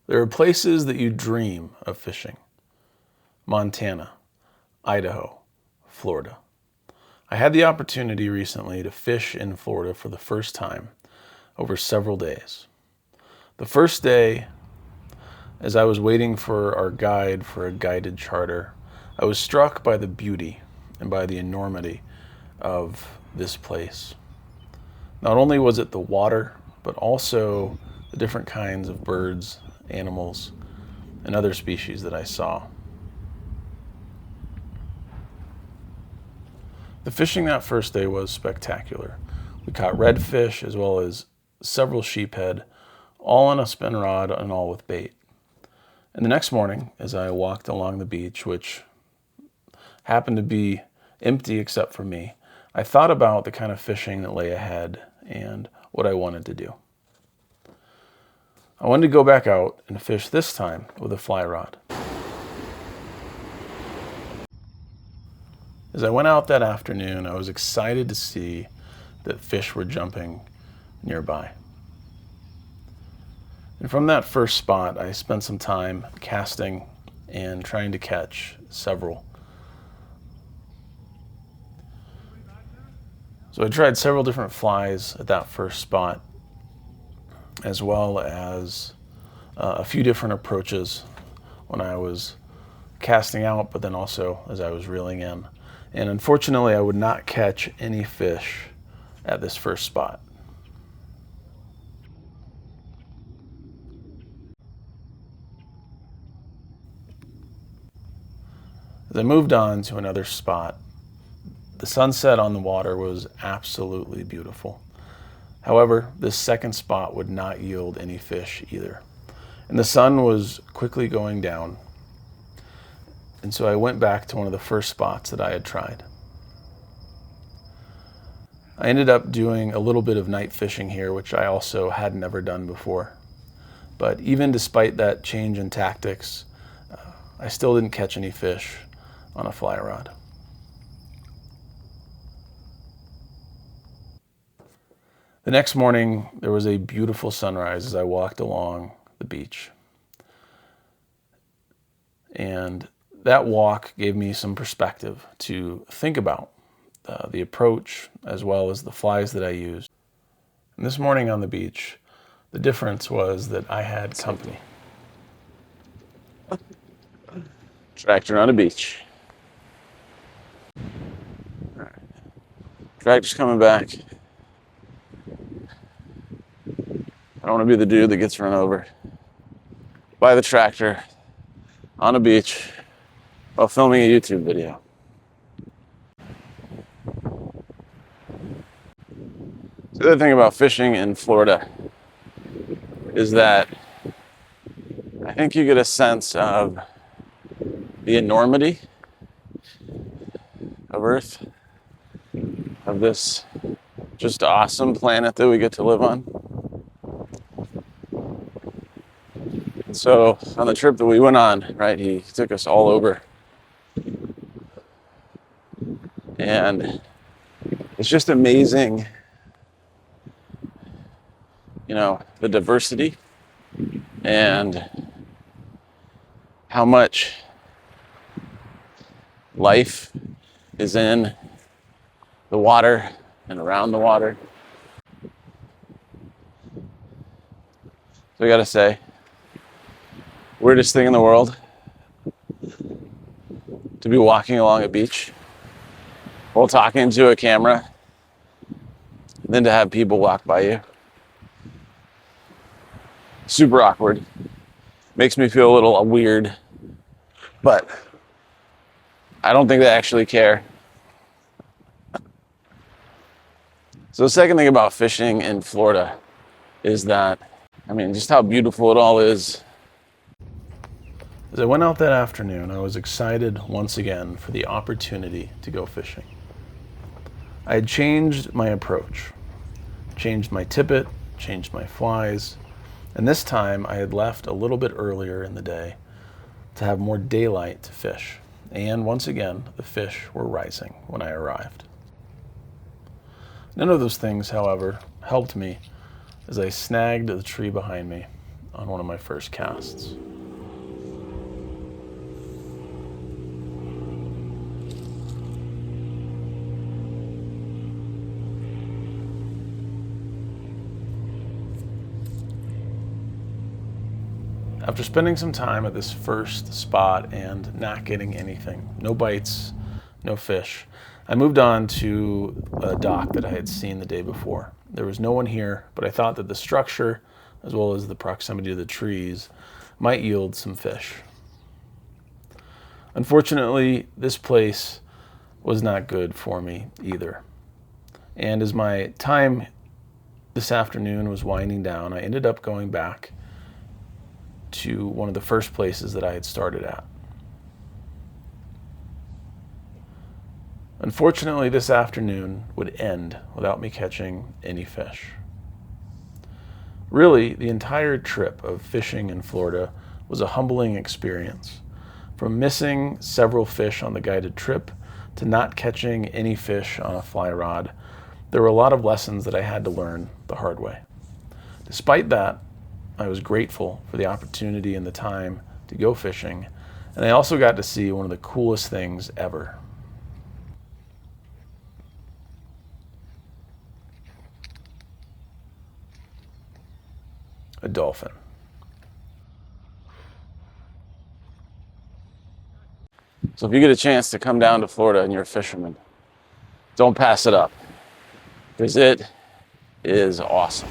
There are places that you dream of fishing. Montana, Idaho, Florida. I had the opportunity recently to fish in Florida for the first time over several days. The first day, as I was waiting for our guide for a guided charter, I was struck by the beauty and by the enormity of this place. Not only was it the water, but also the different kinds of birds, animals, and other species that I saw. The fishing that first day was spectacular. We caught redfish as well as several sheephead, all on a spin rod and all with bait. And the next morning, as I walked along the beach, which happened to be empty except for me, I thought about the kind of fishing that lay ahead and what I wanted to do. I wanted to go back out and fish this time with a fly rod. As I went out that afternoon, I was excited to see that fish were jumping nearby. And from that first spot, I spent some time casting and trying to catch several. So I tried several different flies at that first spot, as well as a few different approaches when I was casting out, but then also as I was reeling in. And unfortunately, I would not catch any fish at this first spot. As I moved on to another spot, the sunset on the water was absolutely beautiful. However, this second spot would not yield any fish either. And the sun was quickly going down. And so I went back to one of the first spots that I had tried. I ended up doing a little bit of night fishing here, which I also had never done before. But even despite that change in tactics, I still didn't catch any fish on a fly rod. The next morning, there was a beautiful sunrise as I walked along the beach. And that walk gave me some perspective to think about the approach as well as the flies that I used. And this morning on the beach, the difference was that I had company. Tractor on a beach. All right. Tractor's coming back. I don't want to be the dude that gets run over by the tractor on a beach while filming a YouTube video. The other thing about fishing in Florida is that I think you get a sense of the enormity of Earth, of this just awesome planet that we get to live on. And so on the trip that we went on, right, he took us all over. And it's just amazing, you know, the diversity and how much life is in the water and around the water. So I gotta say, weirdest thing in the world to be walking along a beach while talking to a camera, and then to have people walk by you. Super awkward. Makes me feel a little weird, but I don't think they actually care. So the second thing about fishing in Florida is that, I mean, just how beautiful it all is. As I went out that afternoon, I was excited once again for the opportunity to go fishing. I had changed my approach, changed my tippet, changed my flies, and this time I had left a little bit earlier in the day to have more daylight to fish. And once again, the fish were rising when I arrived. None of those things, however, helped me as I snagged the tree behind me on one of my first casts. After spending some time at this first spot and not getting anything, no bites, no fish, I moved on to a dock that I had seen the day before. There was no one here, but I thought that the structure, as well as the proximity to the trees, might yield some fish. Unfortunately, this place was not good for me either. And as my time this afternoon was winding down, I ended up going back to one of the first places that I had started at. Unfortunately, this afternoon would end without me catching any fish. Really, the entire trip of fishing in Florida was a humbling experience. From missing several fish on the guided trip to not catching any fish on a fly rod, there were a lot of lessons that I had to learn the hard way. Despite that, I was grateful for the opportunity and the time to go fishing, and I also got to see one of the coolest things ever. A dolphin. So if you get a chance to come down to Florida and you're a fisherman, don't pass it up, because it is awesome.